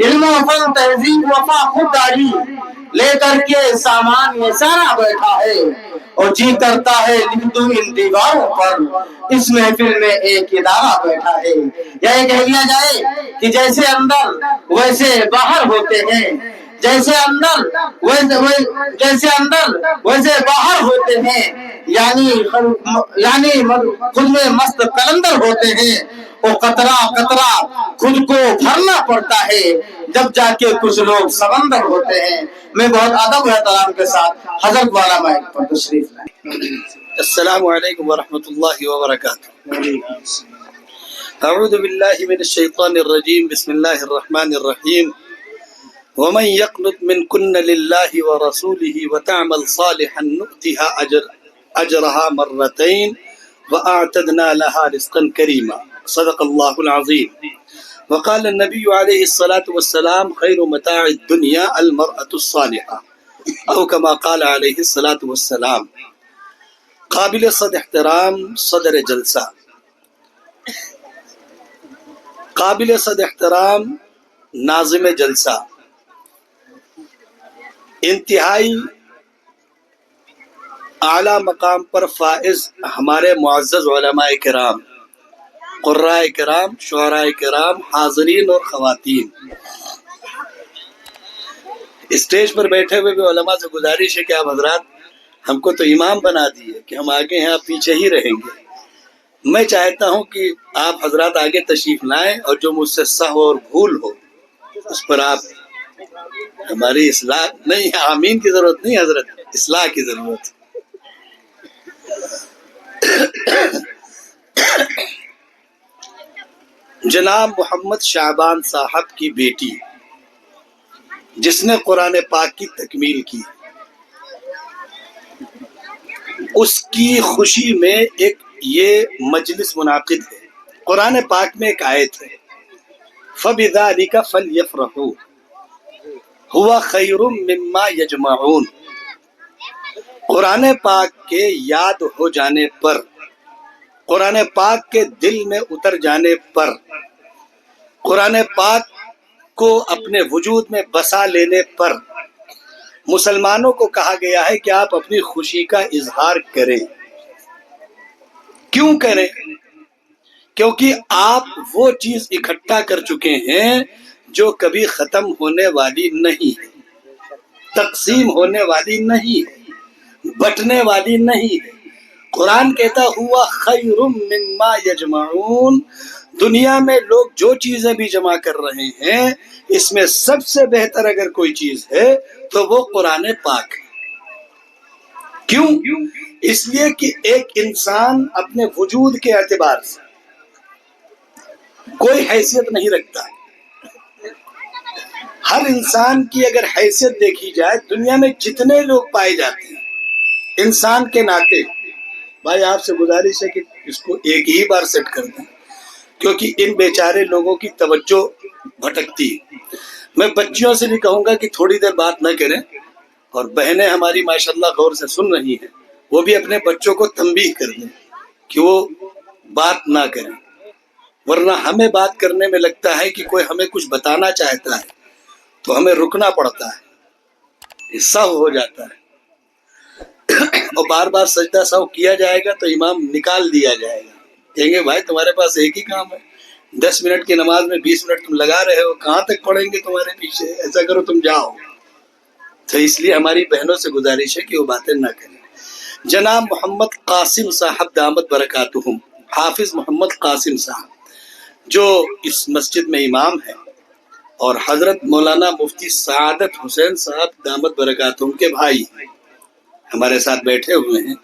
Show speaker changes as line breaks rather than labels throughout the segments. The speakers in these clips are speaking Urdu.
علم و فن تہذیب وفا خودداری لے کر کے سامان یہ سارا بیٹھا ہے اور جی کرتا ہے لکھ دوں ان دیواروں پر اس محفل میں ایک ادارہ بیٹھا ہے. یا یہ کہہ دیا جائے کہ جیسے اندر ویسے باہر ہوتے ہیں، جیسے اندر ویسے باہر ہوتے ہیں، یعنی خود میں مست قلندر ہوتے ہیں. وہ قطرہ قطرہ خود کو بھرنا پڑتا ہے جب جا کے کچھ لوگ سمندر ہوتے ہیں. میں بہت ادب و احترام کے ساتھ حضرت والا مائک پر تشریف لائیں.
السلام علیکم ورحمۃ اللہ وبرکاتہ. اعوذ باللہ من الشیطان الرجیم. بسم اللہ الرحمن الرحیم. ومن يقنط منكن لله ورسوله وتعمل صالحا نؤتها اجرها مرتين واعتدنا لها رزقا كريما. صدق الله العظيم. وقال النبي عليه الصلاة والسلام خير متاع الدنيا المرأة الصالحة او كما قال عليه الصلاة والسلام. قابل صد احترام صدر جلسہ، قابل صد احترام ناظم جلسہ، انتہائی اعلیٰ مقام پر فائز ہمارے معزز علماء کرام، قراء کرام، شعراء کرام، حاضرین اور خواتین، اسٹیج پر بیٹھے ہوئے بھی علماء سے گزارش ہے کہ آپ حضرات ہم کو تو امام بنا دیے کہ ہم آگے ہیں، آپ پیچھے ہی رہیں گے. میں چاہتا ہوں کہ آپ حضرات آگے تشریف لائیں اور جو مجھ سے سہو اور بھول ہو اس پر آپ ہماری اصلاح نہیں، آمین کی ضرورت نہیں حضرت، اصلاح کی ضرورت. جناب محمد شعبان صاحب کی بیٹی جس نے قرآن پاک کی تکمیل کی، اس کی خوشی میں ایک یہ مجلس منعقد ہے. قرآن پاک میں ایک آیت ہے فَبِذَلِكَ فَلْيَفْرَحُوا هُوَ خَيْرٌ مِّمَّا يَجْمَعُونَ. قرآن پاک کے یاد ہو جانے پر، قرآن پاک کے دل میں اتر جانے پر، قرآن پاک کو اپنے وجود میں بسا لینے پر مسلمانوں کو کہا گیا ہے کہ آپ اپنی خوشی کا اظہار کریں. کیوں کریں؟ کیونکہ آپ وہ چیز اکٹھا کر چکے ہیں جو کبھی ختم ہونے والی نہیں ہے، تقسیم ہونے والی نہیں ہے، بٹنے والی نہیں ہے. قرآن کہتا ہوا خیر مما یجمعون. دنیا میں لوگ جو چیزیں بھی جمع کر رہے ہیں اس میں سب سے بہتر اگر کوئی چیز ہے تو وہ قرآن پاک ہے. کیوں؟ اس لیے کہ ایک انسان اپنے وجود کے اعتبار سے کوئی حیثیت نہیں رکھتا. ہر انسان کی اگر حیثیت دیکھی جائے دنیا میں جتنے لوگ پائے جاتے ہیں انسان کے ناطے، بھائی آپ سے گزارش ہے کہ اس کو ایک ہی بار سیٹ کر دیں کیونکہ ان بیچارے لوگوں کی توجہ بھٹکتی ہے. میں بچیوں سے بھی کہوں گا کہ تھوڑی دیر بات نہ کریں، اور بہنیں ہماری ماشاءاللہ غور سے سن رہی ہیں وہ بھی اپنے بچوں کو تنبیہ کر دیں کہ وہ بات نہ کریں، ورنہ ہمیں بات کرنے میں لگتا ہے کہ کوئی ہمیں کچھ بتانا چاہتا ہے تو ہمیں رکنا پڑتا ہے، سہو ہو جاتا ہے. اور بار بار سجدہ سہو کیا جائے گا تو امام نکال دیا جائے گا، کہیں گے بھائی تمہارے پاس ایک ہی کام ہے، 10 منٹ کی نماز میں 20 منٹ تم لگا رہے ہو، کہاں تک پڑھیں گے تمہارے پیچھے، ایسا کرو تم جاؤ. تو اس لیے ہماری بہنوں سے گزارش ہے کہ وہ باتیں نہ کریں. جناب محمد قاسم صاحب دامت برکاتہم، حافظ محمد قاسم صاحب جو اس مسجد میں امام ہیں، اور حضرت مولانا مفتی سعادت حسین صاحب دامت برکاتہم کے بھائی ہمارے ساتھ بیٹھے ہوئے ہیں.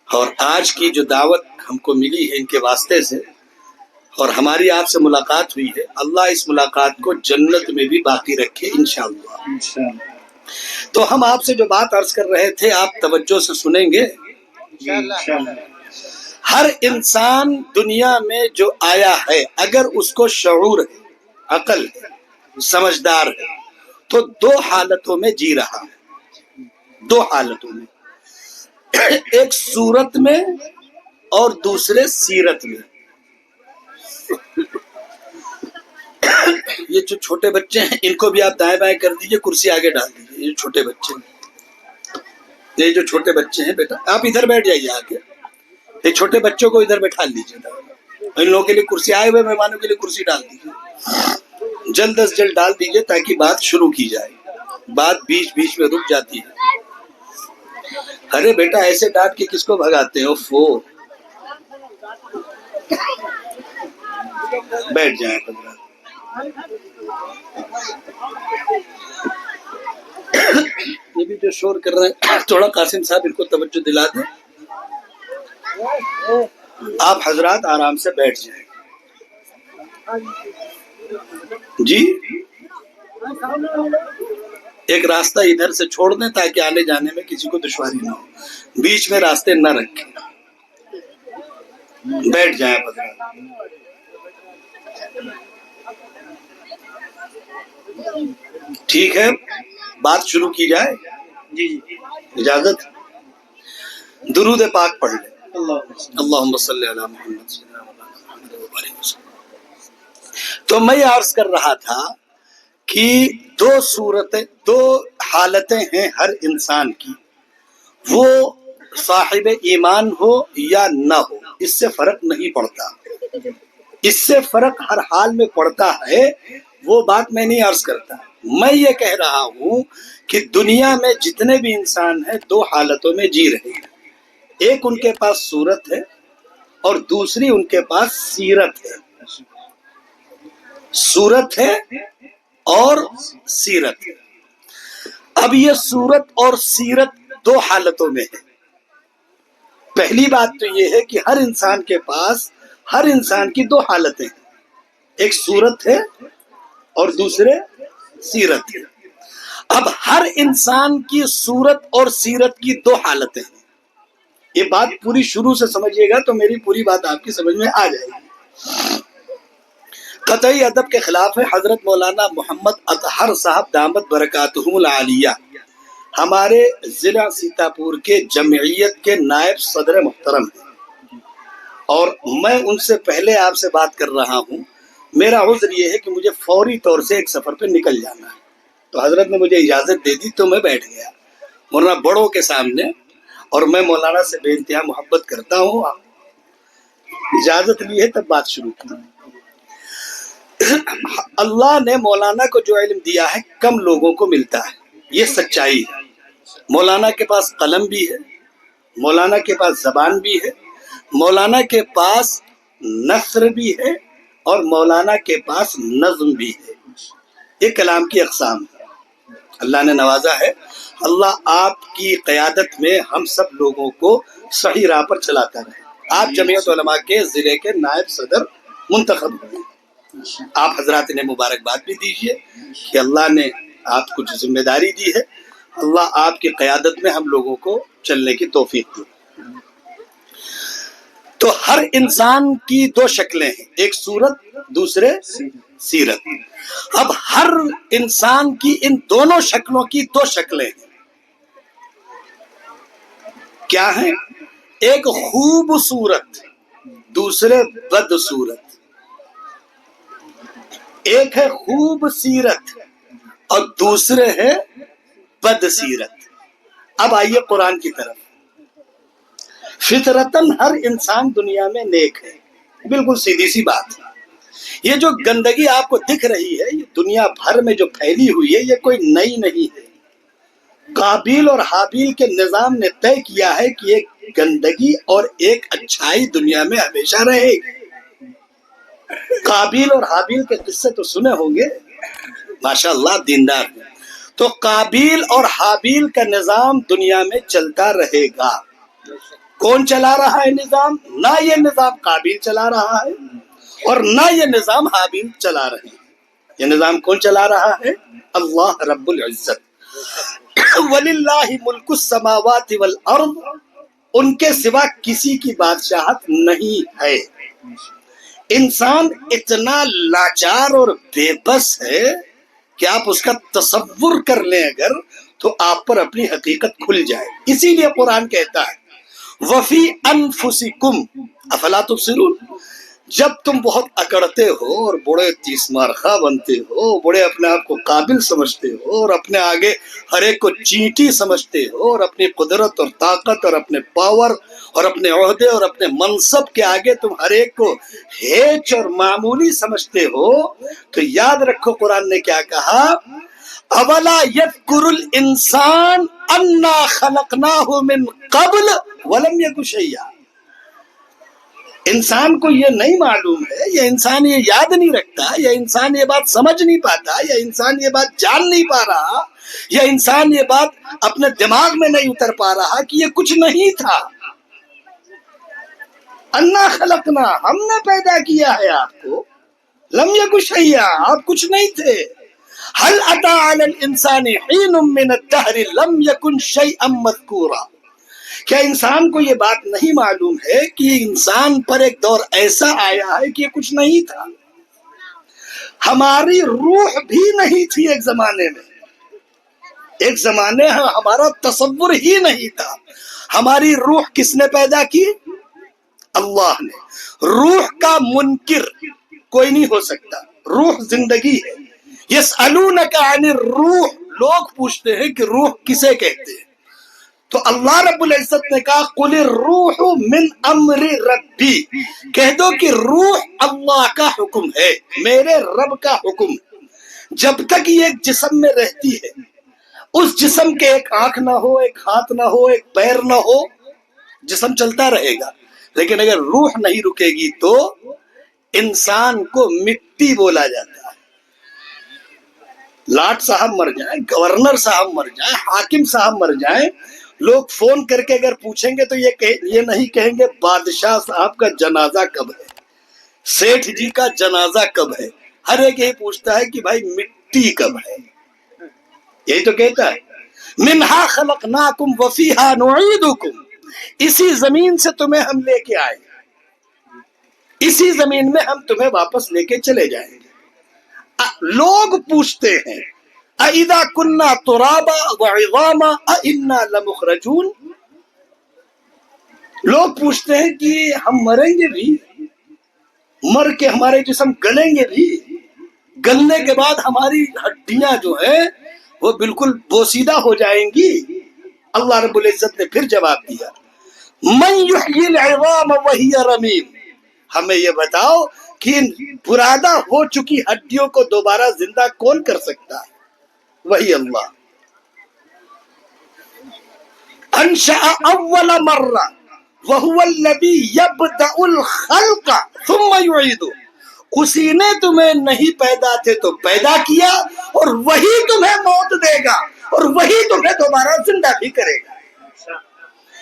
اور آج کی جو دعوت ہم کو ملی ہے ان کے واسطے سے، اور ہماری آپ سے ملاقات ہوئی ہے، اللہ اس ملاقات کو جنت میں بھی باقی رکھے انشاءاللہ. تو ہم آپ سے جو بات عرض کر رہے تھے آپ توجہ سے سنیں گے. ہر انسان دنیا میں جو آیا ہے اگر اس کو شعور ہے، عقل ہے، سمجھدار ہے، تو 2 حالتوں میں جی رہا ہے. 2 حالتوں میں، ایک صورت میں اور دوسرے سیرت میں. یہ جو چھوٹے بچے ہیں ان کو بھی آپ دائیں بائیں کر دیجئے، کرسی آگے ڈال دیجئے. یہ چھوٹے بچے ہیں، یہ جو چھوٹے بچے ہیں بیٹا آپ ادھر بیٹھ جائیے آگے. یہ چھوٹے بچوں کو ادھر بیٹھا لیجیے. ان لوگوں کے لیے کرسی، آئے ہوئے مہمانوں کے لیے کرسی ڈال دیجیے، جلد از جلد ڈال دیجیے تاکہ بات شروع کی جائے. بات بیچ بیچ میں رک جاتی ہے. ارے بیٹا ایسے ڈانٹ کے کس کو بھگاتے ہو؟ بیٹھ جائیں. یہ بھی جو شور کر رہے ہیں تھوڑا قاسم صاحب ان کو توجہ دلا دیں. آپ حضرات آرام سے بیٹھ جائیں. جی ایک راستہ ادھر سے چھوڑ دیں تاکہ آنے جانے میں کسی کو دشواری نہ ہو. بیچ میں راستے نہ رکھیں. بیٹھ جائیں حضرات. ٹھیک ہے بات شروع کی جائے. جی اجازت. درود پاک پڑھ لیں. اللہم صلی علی محمد. تو میں عرض کر رہا تھا کہ دو حالتیں ہیں ہر انسان کی، وہ صاحب ایمان ہو یا نہ ہو اس سے فرق نہیں پڑتا. اس سے فرق ہر حال میں پڑتا ہے. وہ بات میں نہیں عرض کرتا. میں یہ کہہ رہا ہوں کہ دنیا میں جتنے بھی انسان ہیں دو حالتوں میں جی رہے ہیں. ایک ان کے پاس صورت ہے اور دوسری ان کے پاس سیرت ہے. صورت ہے اور سیرت ہے. اب یہ صورت اور سیرت دو حالتوں میں ہے. پہلی بات تو یہ ہے کہ ہر انسان کے پاس ہر انسان کی دو حالتیں ہیں. ایک صورت ہے اور دوسرے سیرت ہے. اب ہر انسان کی صورت اور سیرت کی دو حالتیں ہیں. یہ بات پوری شروع سے سمجھیے گا تو میری پوری بات آپ کی سمجھ میں آ جائے گی. قطعی ادب کے خلاف ہے. حضرت مولانا محمد اطہر صاحب دامت برکاتہم العالیہ ہمارے ضلع سیتاپور کے جمعیت کے نائب صدر محترم ہیں اور میں ان سے پہلے آپ سے بات کر رہا ہوں. میرا عذر یہ ہے کہ مجھے فوری طور سے ایک سفر پہ نکل جانا ہے. تو حضرت نے مجھے اجازت دے دی تو میں بیٹھ گیا، ورنہ بڑوں کے سامنے، اور میں مولانا سے بے انتہا محبت کرتا ہوں. اجازت لی ہے تب بات شروع کی. اللہ نے مولانا کو جو علم دیا ہے کم لوگوں کو ملتا ہے، یہ سچائی ہے. مولانا کے پاس قلم بھی ہے، مولانا کے پاس زبان بھی ہے، مولانا کے پاس نثر بھی ہے اور مولانا کے پاس نظم بھی ہے. یہ کلام کی اقسام ہے. اللہ نے نوازا ہے. اللہ آپ کی قیادت میں ہم سب لوگوں کو صحیح راہ پر چلاتا رہے. آپ جمعیت علماء کے ضلع کے نائب صدر منتخب ہوئے. آپ حضرات نے مبارکباد بھی دیجیے کہ اللہ نے آپ کو جو ذمہ داری دی ہے اللہ آپ کی قیادت میں ہم لوگوں کو چلنے کی توفیق دی. تو ہر انسان کی دو شکلیں ہیں، ایک صورت دوسرے سیرت. اب ہر انسان کی ان دونوں شکلوں کی دو شکلیں ہیں. کیا ہیں؟ ایک خوبصورت، دوسرے بدصورت. ایک ہے خوب سیرت اور دوسرے ہے بد سیرت. اب آئیے قرآن کی طرف. فطرتاً ہر انسان دنیا میں نیک ہے، بالکل سیدھی سی بات. یہ جو گندگی آپ کو دکھ رہی ہے یہ دنیا بھر میں جو پھیلی ہوئی ہے یہ کوئی نئی نہیں ہے. قابیل اور حابیل کے نظام نے طے کیا ہے کہ ایک گندگی اور ایک اچھائی دنیا میں ہمیشہ رہے گی. قابیل اور حابیل کے قصے تو سنے ہوں گے، ماشاءاللہ دیندار ہیں. تو قابیل اور حابیل کا نظام دنیا میں چلتا رہے گا. کون چلا رہا ہے نظام؟ نہ یہ نظام قابیل چلا رہا ہے اور نہ یہ نظام حابیل چلا رہے ہیں. یہ نظام کون چلا رہا ہے؟ اللہ رب العزت. وَلِلَّهِ مُلْكُ السَّمَاوَاتِ وَالْأَرْضِ. ان کے سوا کسی کی بادشاہت نہیں ہے. انسان اتنا لاچار اور بے بس ہے کہ آپ اس کا تصور کر لیں اگر تو آپ پر اپنی حقیقت کھل جائے. اسی لیے قرآن کہتا ہے وَفِي أَنفُسِكُمْ أَفَلَا تُبْصِرُونَ. جب تم بہت اکڑتے ہو اور بڑے تیسمار خواہ بنتے ہو، بڑے اپنے آپ کو قابل سمجھتے ہو اور اپنے آگے ہر ایک کو چینٹی سمجھتے ہو اور اپنی قدرت اور طاقت اور اپنے پاور اور اپنے عہدے اور اپنے منصب کے آگے تم ہر ایک کو ہیچ اور معمولی سمجھتے ہو، تو یاد رکھو قرآن نے کیا کہا، اولا یذکر الانسان انا خلقناہ من قبل ولم یک شیئا۔ انسان کو یہ نہیں معلوم ہے، یا انسان یہ یاد نہیں رکھتا، یا انسان یہ بات سمجھ نہیں پاتا، یا انسان یہ بات جان نہیں پا رہا، یا انسان یہ بات اپنے دماغ میں نہیں اتر پا رہا کہ یہ کچھ نہیں تھا۔ انا خلقنا، ہم نے پیدا کیا ہے آپ کو، لم یک شیئا، آپ کچھ نہیں تھے۔ هل اتى على الانسان حين من الدهر لم يكن شيئا مذكورا، کیا انسان کو یہ بات نہیں معلوم ہے کہ انسان پر ایک دور ایسا آیا ہے کہ یہ کچھ نہیں تھا؟ ہماری روح بھی نہیں تھی ایک زمانے میں، ایک زمانے ہمارا تصور ہی نہیں تھا۔ ہماری روح کس نے پیدا کی؟ اللہ نے۔ روح کا منکر کوئی نہیں ہو سکتا، روح زندگی ہے۔ یسألونک عن الروح، لوگ پوچھتے ہیں کہ روح کسے کہتے ہیں، تو اللہ رب العزت نے کہا قل الروح من امر ربی، کہہ دو کہ روح اللہ کا حکم ہے، میرے رب کا حکم۔ جب تک یہ ایک جسم میں رہتی ہے، اس جسم کے ایک آنکھ نہ ہو، ایک ہاتھ نہ ہو، ایک پیر نہ ہو، جسم چلتا رہے گا، لیکن اگر روح نہیں رکے گی تو انسان کو مٹی بولا جاتا ہے۔ لاٹ صاحب مر جائیں، گورنر صاحب مر جائیں، حاکم صاحب مر جائیں، لوگ فون کر کے اگر پوچھیں گے تو یہ نہیں کہیں گے بادشاہ صاحب کا جنازہ کب ہے، سیٹھ جی کا جنازہ کب ہے، ہر ایک یہی پوچھتا ہے کہ بھائی مٹی کب ہے، یہی تو کہتا ہے منہا خلقناکم وفیہا نعیدکم، اسی زمین سے تمہیں ہم لے کے آئے، اسی زمین میں ہم تمہیں واپس لے کے چلے جائیں گے۔ لوگ پوچھتے ہیں اَإِذَا كُنَّا تُرَابًا وَعِظَامًا أَإِنَّا لَمُخْرَجُونَ، لوگ پوچھتے ہیں کہ ہم مریں گے بھی، مر کے ہمارے جسم گلیں گے بھی، گلنے کے بعد ہماری ہڈیاں جو ہیں وہ بالکل بوسیدہ ہو جائیں گی۔ اللہ رب العزت نے پھر جواب دیا مَن يُحْيِي الْعِظَامَ وَهِيَ رَمِيمٌ، ہمیں یہ بتاؤ کہ برادہ ہو چکی ہڈیوں کو دوبارہ زندہ کون کر سکتا ہے؟ وہی اللہ۔ انشأ اول مرہ وہو الذی یبدأ الخلق ثم یعیدہ، اسی نے تمہیں نہیں پیدا تھے تو پیدا کیا، اور وہی تمہیں موت دے گا، اور وہی تمہیں دوبارہ زندہ بھی کرے گا۔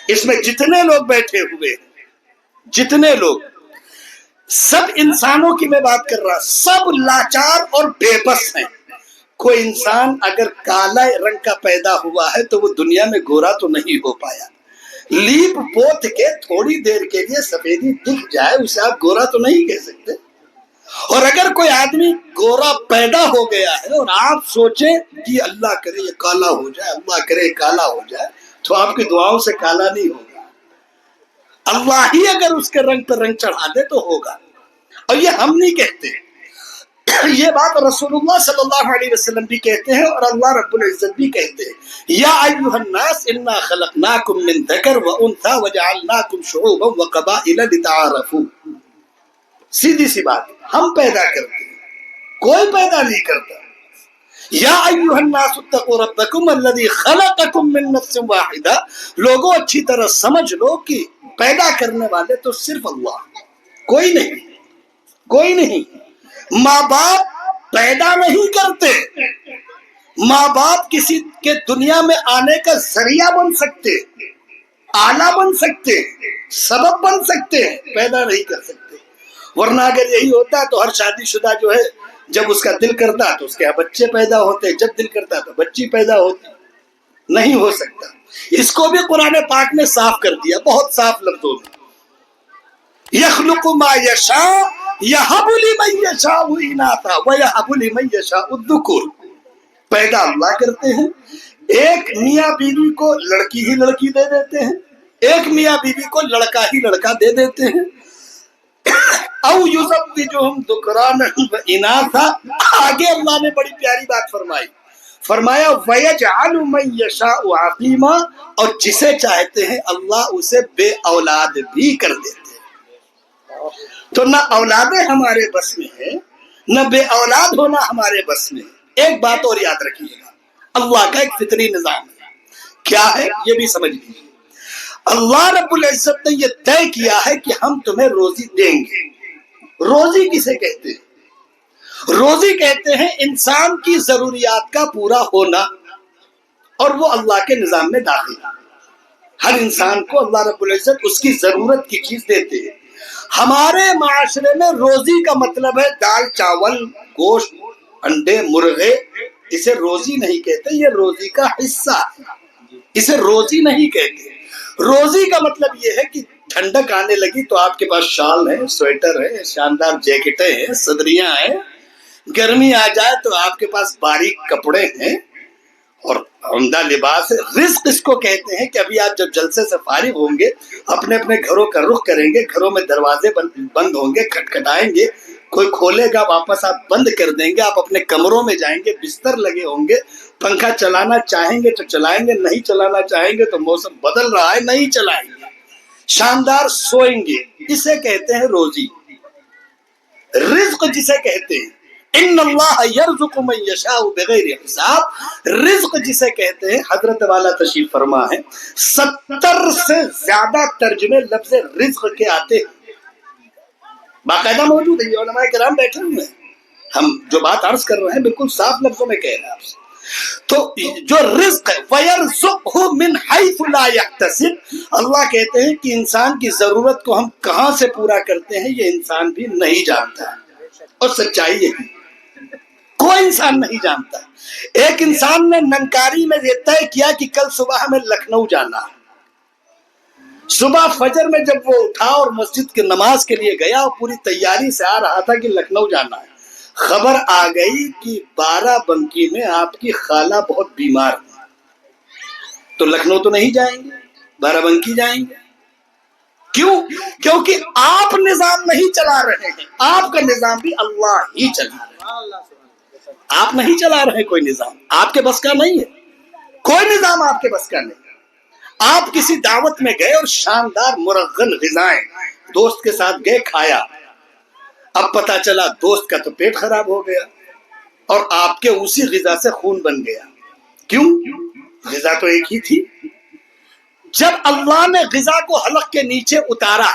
اس میں جتنے لوگ بیٹھے ہوئے ہیں، جتنے لوگ، سب انسانوں کی میں بات کر رہا، سب لاچار اور بے بس ہیں۔ کوئی انسان اگر کالا رنگ کا پیدا ہوا ہے تو وہ دنیا میں گورا تو نہیں ہو پایا، لیپ پوت کے تھوڑی دیر کے لیے سفیدی دکھ جائے اسے آپ گورا تو نہیں کہہ سکتے۔ اور اگر کوئی آدمی گورا پیدا ہو گیا ہے اور آپ سوچیں کہ اللہ کرے یہ کالا ہو جائے، اللہ کرے یہ کالا ہو جائے، تو آپ کی دعاؤں سے کالا نہیں ہوگا، اللہ ہی اگر اس کے رنگ پر رنگ چڑھا دے تو ہوگا۔ اور یہ ہم نہیں کہتے، یہ بات رسول اللہ صلی اللہ علیہ وسلم بھی کہتے ہیں اور اللہ رب العزت بھی کہتے ہیں یا ایھا الناس انا خلقناکم من ذکر وانثی وجعلناکم شعوبا وقبائل لتعارفوا، سیدھی سی بات، ہم پیدا کرتے ہیں، کوئی پیدا نہیں کرتا۔ یا ایھا الناس اتقوا ربکم الذی خلقکم من نفس واحدہ، لوگوں اچھی طرح سمجھ لو کہ پیدا کرنے والے تو صرف اللہ، کوئی نہیں، کوئی نہیں۔ ماں باپ پیدا نہیں کرتے، ماں باپ کسی کے دنیا میں آنے کا ذریعہ بن سکتے، آلہ بن سکتے، سبب بن سکتے، پیدا نہیں کر سکتے۔ ورنہ اگر یہی ہوتا تو ہر شادی شدہ جو ہے جب اس کا دل کرتا تو اس کے یہاں بچے پیدا ہوتے، جب دل کرتا تو بچی پیدا ہوتی، نہیں ہو سکتا۔ اس کو بھی قرآن پاک نے صاف کر دیا، بہت صاف لفظوں میں، یخلق ما یشاء یہب لمن یشاء اناثا ویہب لمن یشاء الذکور، پیدا اللہ کرتے ہیں، ایک میاں بیوی کو لڑکی ہی لڑکی دے دیتے ہیں، ایک میاں بیوی کو لڑکا ہی لڑکا دے دیتے ہیں، او یزوجہم ذکرانا و اناثا. آگے اللہ نے بڑی پیاری بات فرمائی، فرمایا وَيَجْعَلُ مَن يَشَاءُ عَقِيمًا، اور جسے چاہتے ہیں اللہ اسے بے اولاد بھی کر دیتے ہیں. تو نہ اولادیں ہمارے بس میں ہیں، نہ بے اولاد ہونا ہمارے بس میں ہے. ایک بات اور یاد رکھیے گا، اللہ کا ایک فطری نظام ہے. کیا ہے یہ بھی سمجھ لیجیے. اللہ رب العزت نے یہ طے کیا ہے کہ ہم تمہیں روزی دیں گے. روزی کسے کہتے ہیں؟ روزی کہتے ہیں انسان کی ضروریات کا پورا ہونا، اور وہ اللہ کے نظام میں داخل. ہر انسان کو اللہ رب العزت اس کی ضرورت کی چیز دیتے ہیں. ہمارے معاشرے میں روزی کا مطلب ہے دال چاول گوشت انڈے مرغے. اسے روزی نہیں کہتے، یہ روزی کا حصہ ہے، اسے روزی نہیں کہتے. روزی کا مطلب یہ ہے کہ ٹھنڈک آنے لگی تو آپ کے پاس شال ہے، سویٹر ہے، شاندار جیکٹیں ہیں، صدریاں ہیں. گرمی آ جائے تو آپ کے پاس باریک کپڑے ہیں اور عمدہ لباس ہے. رزق اس کو کہتے ہیں کہ ابھی آپ جب جلسے سے فارغ ہوں گے اپنے اپنے گھروں کا رخ کریں گے، گھروں میں دروازے بند ہوں گے، کھٹکھٹائیں گے، کوئی کھولے گا واپس آپ بند کر دیں گے. آپ اپنے کمروں میں جائیں گے، بستر لگے ہوں گے، پنکھا چلانا چاہیں گے تو چلائیں گے، نہیں چلانا چاہیں گے تو موسم بدل رہا ہے نہیں چلائیں گے. شاندار سوئیں گے. اسے کہتے ہیں روزی. رزق جسے کہتے ہیں ان اللہ یرزق من یشاء بغیر حساب. رزق جسے کہتے ہیں حضرت والا تشریف فرما ہے 70 سے زیادہ ترجمے لفظ رزق کے آتے ہیں، باقاعدہ موجود ہے. یہ علماء کرام بیٹھے ہوئے ہیں، ہم جو بات عرض کر رہے ہیں بالکل صاف لفظوں میں کہہ رہے ہیں آپ سے. تو جو رزق ہے وَيَرْزُقْهُ مِنْ حَيْثُ لَا يَحْتَسِبُ. اللہ کہتے ہیں کہ انسان کی ضرورت کو ہم کہاں سے پورا کرتے ہیں یہ انسان بھی نہیں جانتا ہے. اور سچائی یہی کوئی انسان نہیں جانتا. ایک انسان نے ننکاری میں یہ طے کیا کہ کل صبح ہمیں لکھنؤ جانا ہے. صبح فجر میں جب وہ اٹھا اور مسجد کی نماز کے لیے گیا اور پوری تیاری سے آ رہا تھا کہ لکھنؤ جانا ہے، خبر آ گئی کہ بارہ بنکی میں آپ کی خالہ بہت بیمار ہے. تو لکھنؤ تو نہیں جائیں گے، بارہ بنکی جائیں گے. کیوں؟ کیونکہ آپ نظام نہیں چلا رہے ہیں، آپ کا نظام بھی اللہ ہی چلا رہے ہیں. آپ نہیں چلا رہے کوئی نظام، آپ کے بس کا نہیں ہے. کوئی نظام آپ کے بس کا نہیں. آپ کسی دعوت میں گئے اور شاندار مرغن غذائیں دوست کے ساتھ گئے، کھایا. اب پتا چلا دوست کا تو پیٹ خراب ہو گیا اور آپ کے اسی غذا سے خون بن گیا. کیوں؟ غذا تو ایک ہی تھی. جب اللہ نے غذا کو حلق کے نیچے اتارا،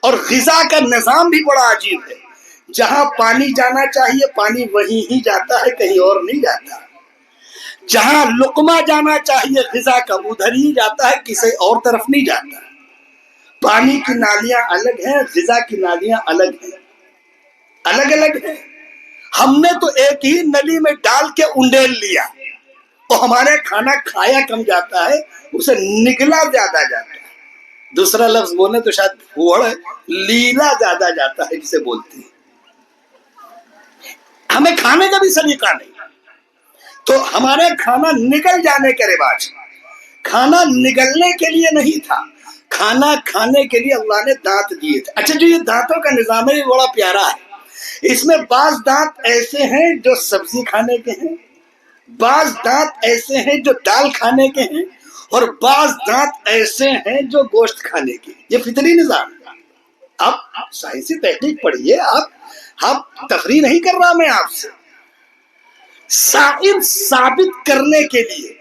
اور غذا کا نظام بھی بڑا عجیب ہے، جہاں پانی جانا چاہیے پانی وہیں ہی جاتا ہے، کہیں اور نہیں جاتا. جہاں لقمہ جانا چاہیے غذا کا ادھر ہی جاتا ہے، کسی اور طرف نہیں جاتا. پانی کی نالیاں الگ ہیں، غذا کی نالیاں الگ ہیں، الگ الگ ہیں. ہم نے تو ایک ہی نلی میں ڈال کے انڈیل لیا، تو ہمارے کھانا کھایا کم جاتا ہے، اسے نگلا زیادہ جاتا ہے. دوسرا لفظ بولے تو شاید پھوڑ لیلا زیادہ جاتا ہے جسے بولتے ہیں. ہمیں کھانے کا بھی سلیقہ نہیں. تو ہمارے کھانا نگل جانے کا رواج. کھانا نگلنے کے لیے نہیں تھا، کھانا کھانے کے لیے اللہ نے دانت دیے تھے. اچھا جو یہ دانتوں کا نظام ہے یہ بڑا پیارا ہے. اس میں بعض دانت ایسے ہیں جو سبزی کھانے کے ہیں، بعض دانت ایسے ہیں جو دال کھانے کے ہیں، اور بعض دانت ایسے ہیں جو گوشت کھانے کے. یہ فطری نظام ہے. آپ سائنسی تحقیق پڑھیے. آپ تفریح نہیں کر رہا میں آپ سے. سائنس ثابت کرنے کے لیے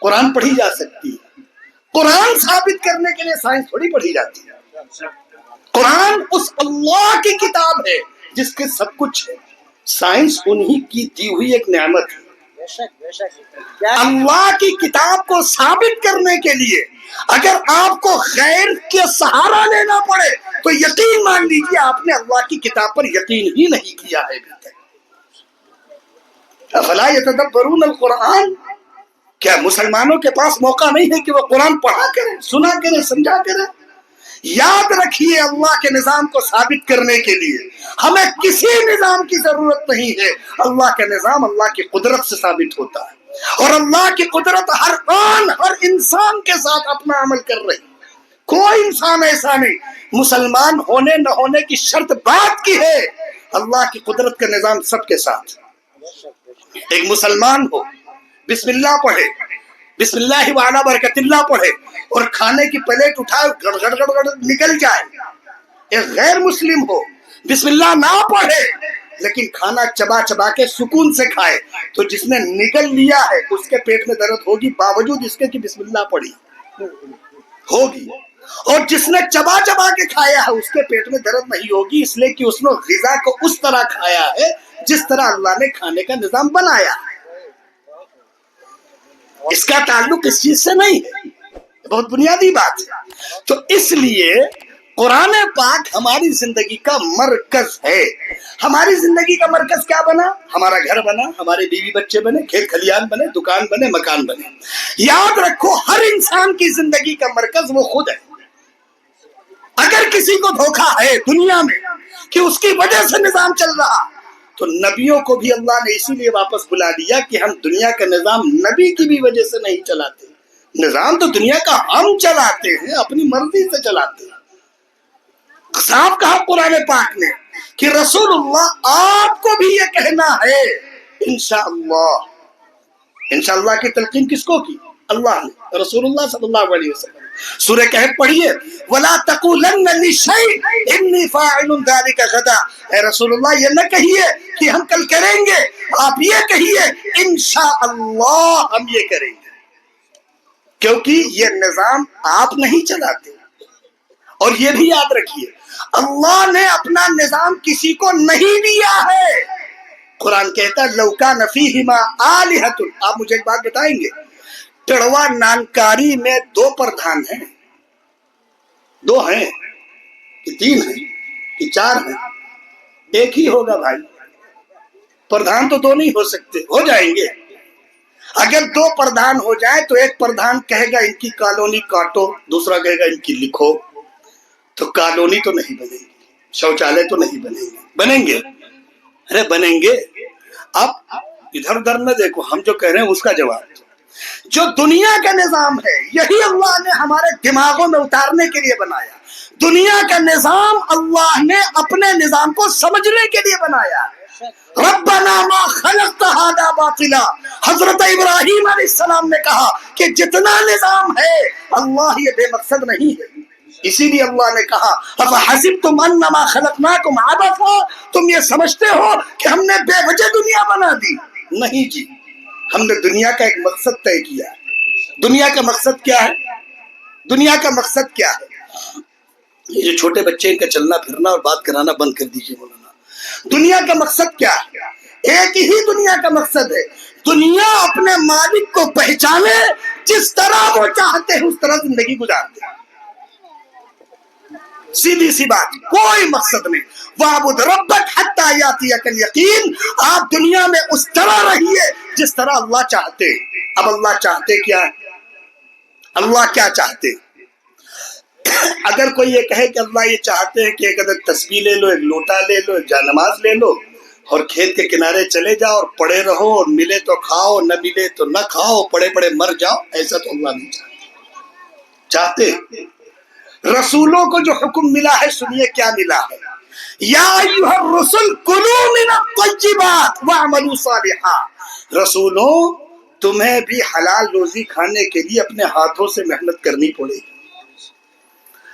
قرآن پڑھی جا سکتی ہے. قرآن ثابت کرنے کے لیے سائنس تھوڑی پڑھی جاتی ہے. قرآن اس اللہ کی کتاب ہے جس کے سب کچھ ہے. سائنس انہی کی دی ہوئی ایک نعمت ہے. اللہ کی کتاب کو ثابت کرنے کے لیے اگر آپ کو غیر کے سہارا لینا پڑے تو یقین مان لیجیے آپ نے اللہ کی کتاب پر یقین ہی نہیں کیا ہے. افلا یتدبرون القرآن. کیا مسلمانوں کے پاس موقع نہیں ہے کہ وہ قرآن پڑھا کریں، سنا کریں، سمجھا کریں؟ یاد رکھیے اللہ کے نظام کو ثابت کرنے کے لیے ہمیں کسی نظام کی ضرورت نہیں ہے. اللہ کا نظام اللہ کی قدرت سے ثابت ہوتا ہے، اور اللہ کی قدرت ہر آن ہر انسان کے ساتھ اپنا عمل کر رہی ہے. کوئی انسان ایسا نہیں. مسلمان ہونے نہ ہونے کی شرط بات کی ہے، اللہ کی قدرت کا نظام سب کے ساتھ. ایک مسلمان ہو، بسم اللہ پڑھے، بسم اللہ وعلا برکت اللہ پڑھے، اور کھانے کی پلیٹ اٹھائے گڑ گڑ گڑ گڑ نکل جائے. ایک غیر مسلم ہو، بسم اللہ نہ پڑھے لیکن کھانا چبا چبا کے سکون سے کھائے، تو جس نے نگل لیا ہے اس کے پیٹ میں درد ہوگی باوجود اس کے کہ بسم اللہ پڑھی ہوگی، اور جس نے چبا چبا کے کھایا ہے اس کے پیٹ میں درد نہیں ہوگی، اس لیے کہ اس نے غذا کو اس طرح کھایا ہے جس طرح اللہ نے کھانے کا نظام بنایا ہے. اس کا تعلق اس چیز سے نہیں ہے، بہت بنیادی بات ہے. تو اس لیے قرآن پاک ہماری زندگی کا مرکز ہے. ہماری زندگی کا مرکز کیا بنا؟ ہمارا گھر بنا، ہمارے بیوی بچے بنے، کھیت کھلیان بنے، دکان بنے، مکان بنے. یاد رکھو ہر انسان کی زندگی کا مرکز وہ خود ہے. اگر کسی کو دھوکا ہے دنیا میں کہ اس کی وجہ سے نظام چل رہا، تو نبیوں کو بھی اللہ نے اسی لیے واپس بلا دیا کہ ہم دنیا کا نظام نبی کی بھی وجہ سے نہیں چلاتے. نظام تو دنیا کا ہم چلاتے ہیں، اپنی مرضی سے چلاتے ہیں. صاحب کہا قرآن پاک نے کہ رسول اللہ آپ کو بھی یہ کہنا ہے انشاءاللہ. انشاءاللہ کی تلقین کس کو کی؟ اللہ نے، رسول اللہ صلی اللہ علیہ وسلم. سورہ کہف پڑھیے، وَلَا تَقُولَنَّ لِشَيْءٍ إِنِّي فَاعِلٌ ذَلِكَ غَدًا. اے رسول اللہ یہ نہ کہیے کہ ہم کل کریں گے، آپ یہ کہیے انشاءاللہ ہم یہ کریں گے. کیونکہ یہ نظام آپ نہیں چلاتے. اور یہ بھی یاد رکھیے اللہ نے اپنا نظام کسی کو نہیں دیا ہے. قرآن کہتا ہے لَوْ كَانَ فِيهِمَا آلِهَةٌ. آپ مجھے ایک بات بتائیں گے، ٹڑوا نانکاری میں 2 پردھان ہیں، 2 ہیں کہ 3 ہیں کہ 4 ہیں؟ ایک ہی ہوگا بھائی. پردھان تو 2 نہیں ہو سکتے، ہو جائیں گے. اگر 2 پردھان ہو جائے تو ایک پردھان کہے گا ان کی کالونی کاٹو، دوسرا کہے گا ان کی لکھو. تو کالونی تو نہیں بنے گی، شوچالے تو نہیں بنیں گے. بنیں گے؟ ارے بنیں گے. اب ادھر ادھر نہ دیکھو، ہم جو کہہ رہے ہیں اس کا جواب. جو دنیا کا نظام ہے یہی اللہ نے ہمارے دماغوں میں اتارنے کے لیے بنایا. دنیا کا نظام اللہ نے اپنے نظام کو سمجھنے کے لیے بنایا. ربنا ما خلقت هذا باطلا. حضرت ابراہیم علیہ السلام نے کہا کہ جتنا نظام ہے اللہ یہ بے مقصد نہیں ہے. اسی لیے اللہ نے کہا افحسبتم انما خلقناکم عبثا. تم یہ سمجھتے ہو کہ ہم نے بے وجہ دنیا بنا دی؟ نہیں جی، ہم نے دنیا کا ایک مقصد طے کیا ہے. دنیا کا مقصد کیا ہے؟ دنیا کا مقصد کیا ہے؟ یہ جو چھوٹے بچے ان کا چلنا پھرنا اور بات کرانا بند کر دیجئے مولانا. دنیا کا مقصد کیا ہے؟ ایک ہی دنیا کا مقصد ہے، دنیا اپنے مالک کو پہچانے، جس طرح وہ چاہتے ہیں اس طرح زندگی گزارتے ہیں. سیدھی سی بات، کوئی مقصد نہیں. وَاعْبُدْ رَبَّكَ حَتَّى يَأْتِيَكَ الْيَقِينُ. آپ دنیا میں اس طرح رہیے جس طرح اللہ چاہتے. اب اللہ چاہتے کیا ہے؟ اللہ کیا چاہتے؟ اگر کوئی یہ کہے کہ اللہ یہ چاہتے ہیں کہ ایک عدد تسبیح لے لو، ایک لوٹا لے لو، ایک جانماز لے لو اور کھیت کے کنارے چلے جاؤ اور پڑے رہو، اور ملے تو کھاؤ، نہ ملے تو نہ کھاؤ، پڑے پڑے مر جاؤ، ایسا تو اللہ نہیں چاہتے. رسولوں کو جو حکم ملا ہے سنیے کیا ملا ہے. یا ایھا الرسل کلوا من الطیبات واعملوا صالحا. رسولوں تمہیں بھی حلال روزی کھانے کے لیے اپنے ہاتھوں سے محنت کرنی پڑے گی.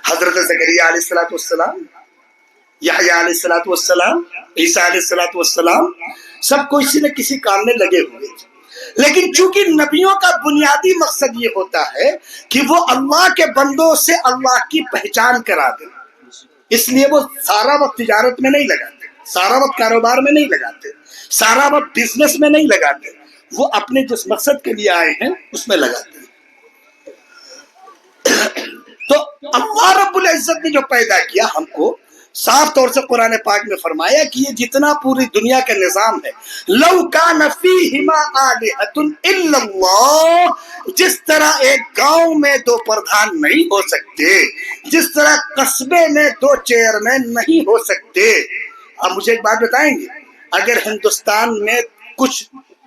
حضرت زکریا علیہ السلام، یحییٰ علیہ السلام، عیسیٰ علیہ السلام، سب کو اسی نے کسی کام میں لگے ہوئے. لیکن چونکہ نبیوں کا بنیادی مقصد یہ ہوتا ہے کہ وہ اللہ کے بندوں سے اللہ کی پہچان کرا دیں، اس لیے وہ سارا وقت تجارت میں نہیں لگاتے، سارا وقت کاروبار میں نہیں لگاتے، سارا وقت بزنس میں نہیں لگاتے. وہ اپنے جس مقصد کے لیے آئے ہیں اس میں لگاتے ہیں. تو اللہ رب العزت نے جو پیدا کیا ہم کو، صاف طور سے قرآن پاک میں فرمایا کہ یہ جتنا پوری دنیا کا نظام ہے، لو کان فیہما آلہۃ الا اللہ. جس طرح ایک گاؤں میں 2 پردھان نہیں ہو سکتے، جس طرح قصبے میں 2 چیئرمین نہیں ہو سکتے. اب مجھے ایک بات بتائیں گے، اگر ہندوستان میں کچھ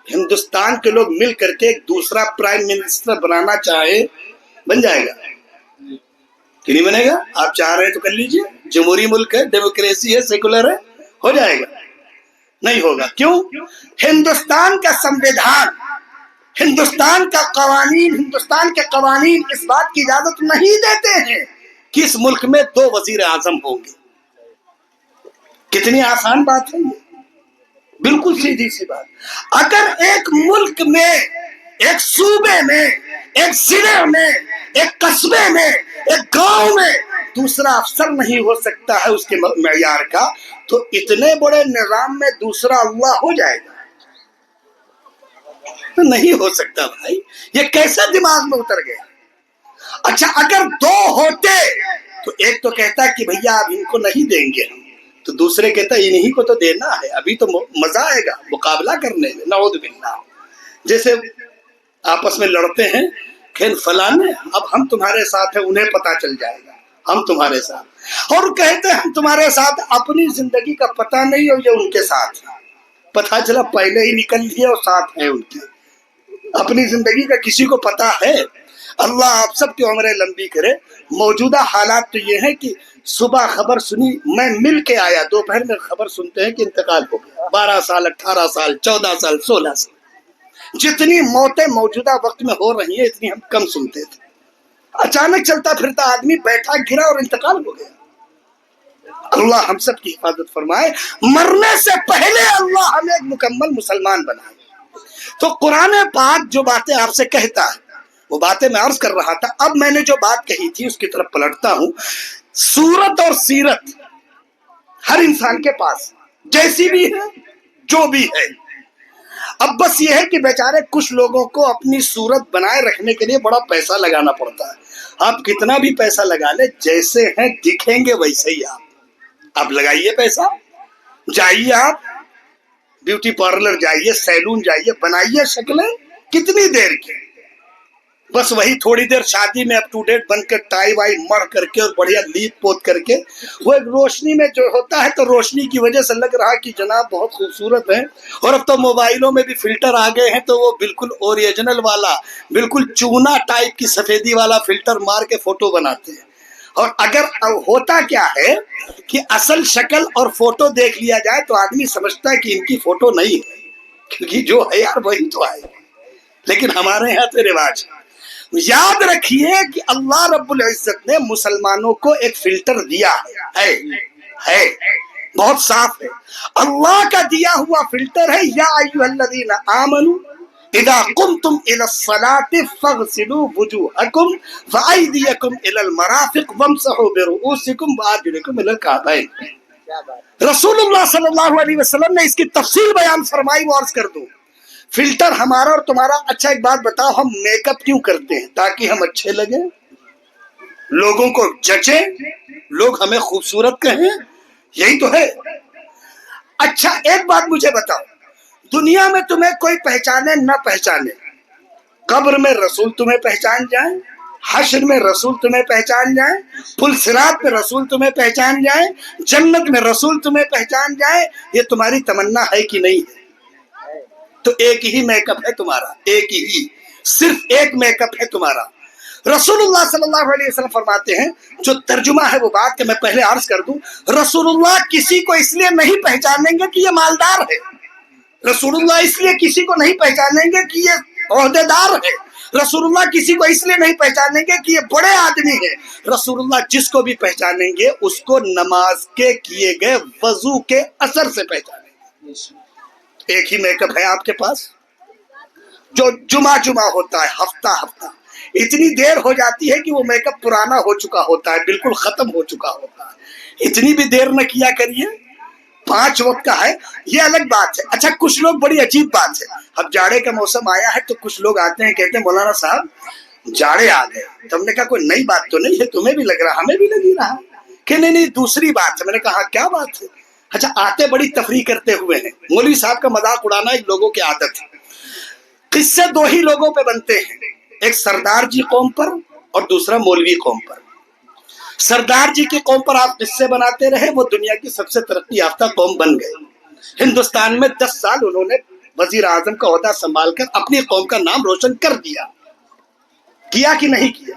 ہندوستان کے لوگ مل کر کے ایک دوسرا پرائم منسٹر بنانا چاہے، بن جائے گا؟ کہ نہیں بنے گا؟ آپ چاہ رہے ہیں تو کر لیجئے، جمہوری ملک ہے، ڈیموکریسی ہے، سیکولر ہے، ہو جائے گا؟ نہیں ہوگا۔ کیوں؟ ہندوستان کا سمویدھان، ہندوستان کا قوانین، ہندوستان کے قوانین اس بات کی اجازت نہیں دیتے ہیں کہ اس ملک میں 2 وزیر اعظم ہوں گے۔ کتنی آسان بات ہے یہ، بالکل سیدھی سی بات۔ اگر ایک ملک میں، ایک صوبے میں، ایک ضلع میں، ایک قصبے میں، ایک گاؤں میں دوسرا افسر نہیں ہو سکتا ہے اس کے معیار کا، تو اتنے بڑے نظام میں دوسرا اللہ ہو جائے گا؟ تو نہیں ہو سکتا بھائی، یہ کیسے دماغ میں اتر گیا؟ اچھا اگر 2 ہوتے تو ایک تو کہتا کہ بھیا اب ان کو نہیں دیں گے ہم، تو دوسرے کہتا انہی کو تو دینا ہے، ابھی تو مزہ آئے گا مقابلہ کرنے میں۔ نعوذ باللہ، جیسے آپس میں لڑتے ہیں کہ فلانے اب ہم تمہارے ساتھ ہیں، انہیں پتا چل جائے گا ہم تمہارے ساتھ، اور کہتے ہیں ہم تمہارے ساتھ، اپنی زندگی کا پتہ نہیں اور یہ ان کے ساتھ ہے، پتہ چلا پہلے ہی نکل لیے اور ساتھ ہیں ان کے، اپنی زندگی کا کسی کو پتا ہے؟ اللہ آپ سب کی عمریں لمبی کرے۔ موجودہ حالات تو یہ ہیں کہ صبح خبر سنی، میں مل کے آیا، دوپہر میں خبر سنتے ہیں کہ انتقال ہو گیا، 12 سال 18 سال 14 سال 16 سال، جتنی موتیں موجودہ وقت میں ہو رہی ہیں اتنی ہم کم سنتے تھے۔ اچانک چلتا پھرتا آدمی بیٹھا گرا اور انتقال ہو گیا۔ اللہ ہم سب کی حفاظت فرمائے، مرنے سے پہلے اللہ ہمیں ایک مکمل مسلمان بنائے۔ تو قرآن پاک جو باتیں آپ سے کہتا ہے وہ باتیں میں عرض کر رہا تھا، اب میں نے جو بات کہی تھی اس کی طرف پلٹتا ہوں۔ صورت اور سیرت ہر انسان کے پاس جیسی بھی ہے، جو بھی ہے، اب بس یہ ہے کہ بیچارے کچھ لوگوں کو اپنی صورت بنائے رکھنے کے لیے بڑا پیسہ لگانا پڑتا ہے۔ آپ کتنا بھی پیسہ لگا لے، جیسے ہیں دکھیں گے ویسے ہی آپ لگائیے پیسہ، جائیے آپ بیوٹی پارلر جائیے، سیلون جائیے، بنائیے شکلیں، کتنی دیر کی، بس وہی تھوڑی دیر شادی میں اپ ٹو ڈیٹ بن کے ٹائی وائی مر کر کے اور بڑھیا لیپ پوت کر کے، وہ ایک روشنی میں جو ہوتا ہے تو روشنی کی وجہ سے لگ رہا کہ جناب بہت خوبصورت ہے، اور اب تو موبائلوں میں بھی فلٹر آ گئے ہیں تو وہ بالکل اوریجنل والا، بالکل چونا ٹائپ کی سفیدی والا فلٹر مار کے فوٹو بناتے ہیں۔ اور اگر ہوتا کیا ہے کہ اصل شکل اور فوٹو دیکھ لیا جائے تو آدمی سمجھتا ہے کہ ان کی فوٹو نہیں ہے، کیونکہ جو ہے یار وہی تو ہے، لیکن ہمارے یہاں تو رواج ہے۔ یاد رکھیے کہ اللہ رب العزت نے مسلمانوں کو ایک فلٹر دیا ہے، بہت صاف ہے، اللہ کا دیا ہوا فلٹر ہے۔ یا ایھا الذین آمنوا اذا قمتم الى الصلاة فاغسلوا وجوهکم وایدیکم الى المرافق وامسحوا برؤوسکم وارجلکم الى الکعبین۔ رسول اللہ صلی اللہ علیہ وسلم نے اس کی تفصیل بیان فرمائی، وہ عرض کر دوں۔ فلٹر ہمارا اور تمہارا، اچھا ایک بات بتاؤ، ہم میک اپ کیوں کرتے ہیں؟ تاکہ ہم اچھے لگیں، لوگوں کو جچیں، لوگ ہمیں خوبصورت کہیں، یہی تو ہے۔ اچھا ایک بات مجھے بتاؤ، دنیا میں تمہیں کوئی پہچانے نہ پہچانے، قبر میں رسول تمہیں پہچان جائیں، حشر میں رسول تمہیں پہچان جائیں، پل صراط میں رسول تمہیں پہچان جائیں، جنت میں رسول تمہیں پہچان جائیں، یہ تمہاری تمنا ہے کہ نہیں ہے؟ تو ایک ہی میک اپ ہے تمہارا، ایک ہی، صرف ایک میک اپ ہے تمہارا۔ رسول اللہ صلی اللہ علیہ وسلم فرماتے ہیں، جو ترجمہ ہے وہ بات کہ میں پہلے عرض کر دوں، رسول اللہ کسی کو اس لیے نہیں پہچانیں گے کہ یہ مالدار ہے، رسول اللہ اس لیے کسی کو نہیں پہچانیں گے کہ یہ عہدے دار ہے، رسول اللہ کسی کو اس لیے نہیں پہچانیں گے کہ یہ بڑے آدمی ہے، رسول اللہ جس کو بھی پہچانیں گے اس کو نماز کے کیے گئے وضو کے اثر سے پہچانیں گے۔ ایک ہی میک اپ ہے آپ کے پاس، جو جمعہ ہوتا ہے، ہفتہ اتنی دیر ہو جاتی ہے کہ وہ میک اپ پرانا ہو چکا ہوتا ہے، بالکل ختم ہو چکا ہوتا ہے، اتنی بھی دیر نہ کیا کریے۔ 5 وقت کا ہے، یہ الگ بات ہے۔ اچھا کچھ لوگ، بڑی عجیب بات ہے، اب جاڑے کا موسم آیا ہے تو کچھ لوگ آتے ہیں کہتے ہیں مولانا صاحب جاڑے آ گئے، تو ہم نے کہا کوئی نئی بات تو نہیں ہے، تمہیں بھی لگ رہا ہمیں بھی لگ رہا کہ نہیں دوسری بات ہے۔ میں نے کہا کیا بات ہے؟ اچھا آتے بڑی تفریح کرتے ہوئے ہیں، مولوی صاحب کا مذاق اڑانا ایک لوگوں کی عادت ہے۔ قصے 2 ہی لوگوں پہ بنتے ہیں، ایک سردار جی قوم پر اور دوسرا مولوی قوم پر۔ سردار جی کی قوم پر آپ قصے بناتے رہے، وہ دنیا کی سب سے ترقی یافتہ قوم بن گئے، ہندوستان میں 10 سال انہوں نے وزیر اعظم کا عہدہ سنبھال کر اپنی قوم کا نام روشن کر دیا، کیا کہ نہیں کیا؟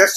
10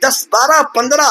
10, 12, 15,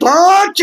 5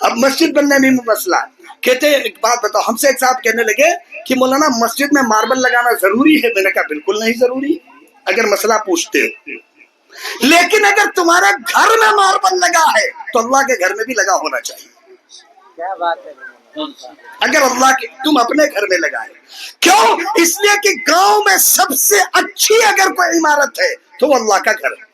اب مسجد بننے میں مسئلہ کہتے ہیں، ایک بات بتاؤ، ہم سے ایک صاحب کہنے لگے کہ مولانا مسجد میں ماربل لگانا ضروری ہے؟ میں نے کہا بالکل نہیں ضروری اگر مسئلہ پوچھتے ہو، لیکن اگر تمہارا گھر میں ماربل لگا ہے تو اللہ کے گھر میں بھی لگا ہونا چاہیے۔
کیا بات ہے؟
اگر اللہ کے تم اپنے گھر میں لگائے، کیوں؟ اس لیے کہ گاؤں میں سب سے اچھی اگر کوئی عمارت ہے تو وہ اللہ کا گھر ہے۔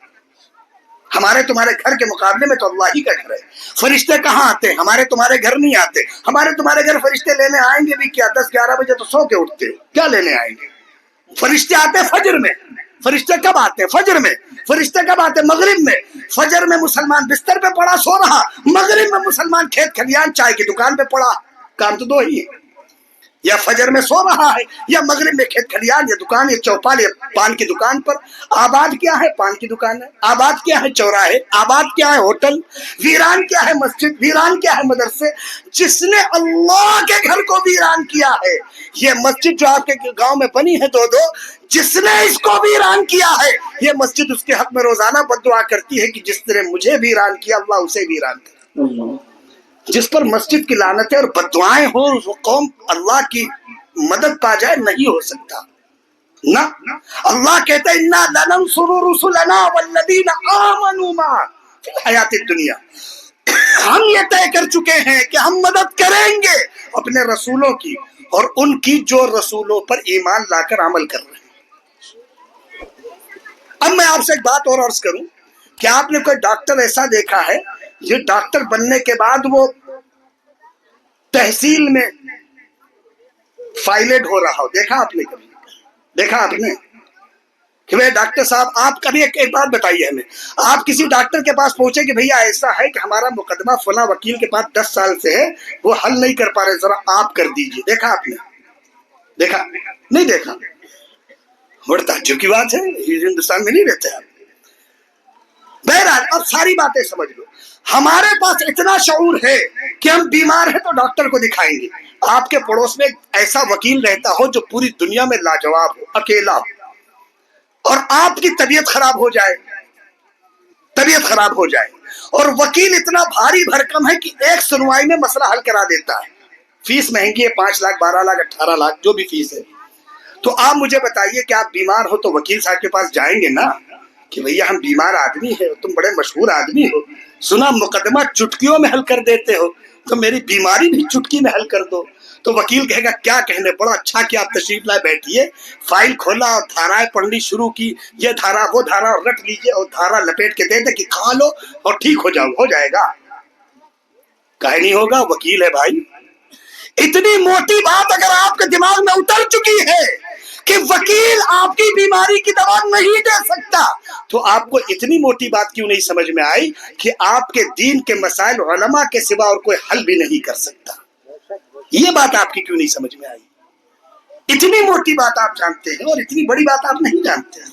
ہمارے تمہارے گھر کے مقابلے میں تو اللہ ہی کا گھر ہے۔ فرشتے کہاں آتے ہیں؟ ہمارے تمہارے گھر نہیں آتے۔ ہمارے تمہارے گھر فرشتے لینے آئیں گے بھی کیا؟ 10-11 بجے تو سو کے اٹھتے، کیا لینے آئیں گے؟ فرشتے آتے ہیں فجر میں۔ فرشتے کب آتے ہیں؟ فجر میں۔ فرشتے کب آتے ہیں؟ مغرب میں۔ فجر میں مسلمان بستر پہ پڑا سو رہا، مغرب میں مسلمان کھیت کھلیان چائے کی دکان پہ پڑا، کام تو دو ہی ہے، یا فجر میں سو رہا ہے یا مغرب میں کھیت کھلیان یا دکان یا چوپال یا پان کی دکان پر۔ آباد کیا ہے؟ پان کی دکان ہے۔ آباد کیا ہے؟ چوراہے۔ آباد کیا ہے؟ ہوٹل۔ ویران کیا ہے؟ مسجد۔ ویران کیا ہے؟ مدرسے۔ جس نے اللہ کے گھر کو ویران کیا ہے، یہ مسجد جو آپ کے گاؤں میں بنی ہے دو، جس نے اس کو ویران کیا ہے، یہ مسجد اس کے حق میں روزانہ بد دعا کرتی ہے کہ جس نے مجھے ویران کیا اللہ اسے ویران کرے۔ جس پر مسجد کی لعنتیں اور بددعائیں ہوں وہ قوم اللہ کی مدد پا جائے، نہیں ہو سکتا نہ۔ اللہ کہتا ہے اِنَّا لَنَنصُرُ رُسُلَنَا وَالَّذِينَ آمَنُوا مَعَهُ فِي الْحَيَاةِ الدُّنْيَا۔ ہم یہ طے کر چکے ہیں کہ ہم مدد کریں گے اپنے رسولوں کی اور ان کی جو رسولوں پر ایمان لا کر عمل کر رہے ہیں۔ اب میں آپ سے ایک بات اور عرض کروں کہ آپ نے کوئی ڈاکٹر ایسا دیکھا ہے یہ ڈاکٹر بننے کے بعد وہ تحصیل میں فائلڈ ہو رہا ہو؟ دیکھا آپ نے کبھی؟ دیکھا آپ نے کہ بھئی ڈاکٹر صاحب آپ کبھی ایک بات بتائیے ہمیں، آپ کسی ڈاکٹر کے پاس پہنچے کہ بھیا ایسا ہے کہ ہمارا مقدمہ فلاں وکیل کے پاس 10 سال سے ہے، وہ حل نہیں کر پا رہے، ذرا آپ کر دیجئے؟ دیکھا آپ نے؟ دیکھا نہیں؟ دیکھا؟ بڑا تعجب کی بات ہے، یہ ہندوستان میں نہیں رہتے آپ۔ بہرحال اب ساری باتیں سمجھ لو، ہمارے پاس اتنا شعور ہے کہ ہم بیمار ہیں تو ڈاکٹر کو دکھائیں گے۔ آپ کے پڑوس میں ایسا وکیل رہتا ہو جو پوری دنیا میں لاجواب ہو، اکیلا ہو، اور آپ کی طبیعت خراب ہو جائے، طبیعت خراب ہو جائے، اور وکیل اتنا بھاری بھرکم ہے کہ ایک سنوائی میں مسئلہ حل کرا دیتا ہے، فیس مہنگی ہے، 5 لاکھ 12 لاکھ 18 لاکھ جو بھی فیس ہے، تو آپ مجھے بتائیے کہ آپ بیمار ہو تو وکیل صاحب کے پاس جائیں گے نا کہ بھیا ہم بیمار آدمی ہیں، تم بڑے مشہور آدمی ہو، سنا مقدمہ چٹکیوں میں حل کر دیتے ہو، تو میری بیماری بھی چٹکی میں حل کر دو۔ تو وکیل کہے گا کیا کہنے، بڑا اچھا کیا آپ تشریف لائے بیٹھیے، فائل کھولا اور دھارائیں پڑھنی شروع کی، یہ دھارا وہ دھارا، اور رٹ لیجئے اور دھارا لپیٹ کے دے دے کہ کھا لو اور ٹھیک ہو جاؤ، ہو جائے گا؟ کہے نہیں ہوگا، وکیل ہے بھائی۔ اتنی موٹی بات اگر آپ کے دماغ میں اتر چکی ہے کہ وکیل آپ کی بیماری کی دوا نہیں دے سکتا، تو آپ کو اتنی موٹی بات کیوں نہیں سمجھ میں آئی کہ آپ کے دین کے مسائل علماء کے سوا اور کوئی حل بھی نہیں کر سکتا؟ یہ بات آپ کی کیوں نہیں سمجھ میں آئی؟ اتنی موٹی بات آپ جانتے ہیں اور اتنی بڑی بات آپ نہیں جانتے ہیں۔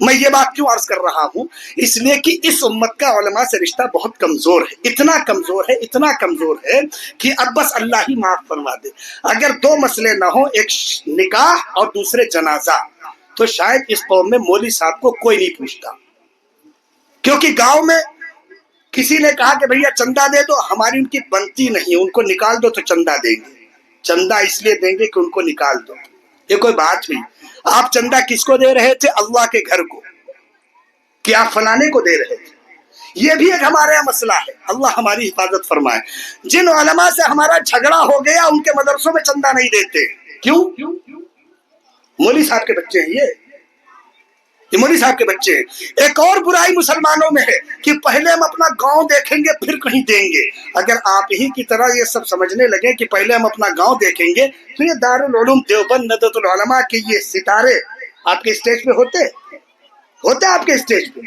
میں یہ بات کیوں عرض کر رہا ہوں؟ اس لیے کہ اس امت کا علماء سے رشتہ بہت کمزور ہے، اتنا کمزور ہے، اتنا کمزور ہے کہ اب بس اللہ ہی معاف فرما دے۔ اگر 2 مسئلے نہ ہوں، ایک نکاح اور دوسرے جنازہ، تو شاید اس قوم میں مولوی صاحب کو کوئی نہیں پوچھتا، کیونکہ گاؤں میں کسی نے کہا کہ بھیا چندہ دے دو، ہماری ان کی بنتی نہیں، ان کو نکال دو تو چندہ دیں گے۔ چندہ اس لیے دیں گے کہ ان کو نکال دو، یہ کوئی بات ہوئی؟ آپ چندہ کس کو دے رہے تھے؟ اللہ کے گھر کو، کہ آپ فلانے کو دے رہے تھے۔ یہ بھی ایک ہمارے یہاں مسئلہ ہے، اللہ ہماری حفاظت فرمائے۔ جن علماء سے ہمارا جھگڑا ہو گیا ان کے مدرسوں میں چندہ نہیں دیتے، کیوں؟ مولوی صاحب کے بچے ہیں، یہ مولوی صاحب کے بچے ہیں۔ ایک اور برائی مسلمانوں میں ہے کہ پہلے ہم اپنا گاؤں دیکھیں گے پھر کہیں دیں گے۔ اگر آپ ہی کی طرح یہ سب سمجھنے لگے کہ پہلے ہم اپنا گاؤں دیکھیں گے تو یہ دارالعلوم دیوبند ندوۃ العلماء کے یہ ستارے آپ کے اسٹیج پہ ہوتے آپ کے اسٹیج پہ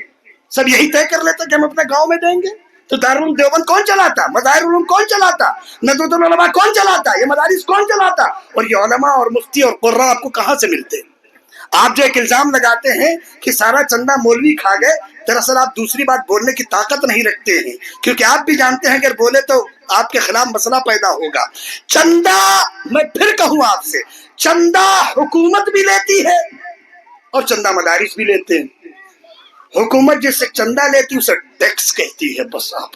سب یہی طے کر لیتے کہ ہم اپنے گاؤں میں دیں گے؟ تو دارالعلوم دیوبند کون چلاتا؟ مظاہر العلوم کون چلاتا؟ ندوۃ العلماء کون چلاتا؟ یہ مدارس کون چلاتا؟ اور یہ علماء اور مفتی اور قراء آپ کو کہاں سے ملتے؟ آپ جو ایک الزام لگاتے ہیں کہ سارا چندہ مولوی کھا گئے، دراصل آپ دوسری بات بولنے کی طاقت نہیں رکھتے ہیں، کیونکہ آپ بھی جانتے ہیں اگر بولے تو آپ کے خلاف مسئلہ پیدا ہوگا۔ چندہ، میں پھر کہوں آپ سے، چندہ حکومت بھی لیتی ہے اور چندہ مدارس بھی لیتے ہیں۔ حکومت جس سے چندہ لیتی اسے ٹیکس کہتی ہے، بس آپ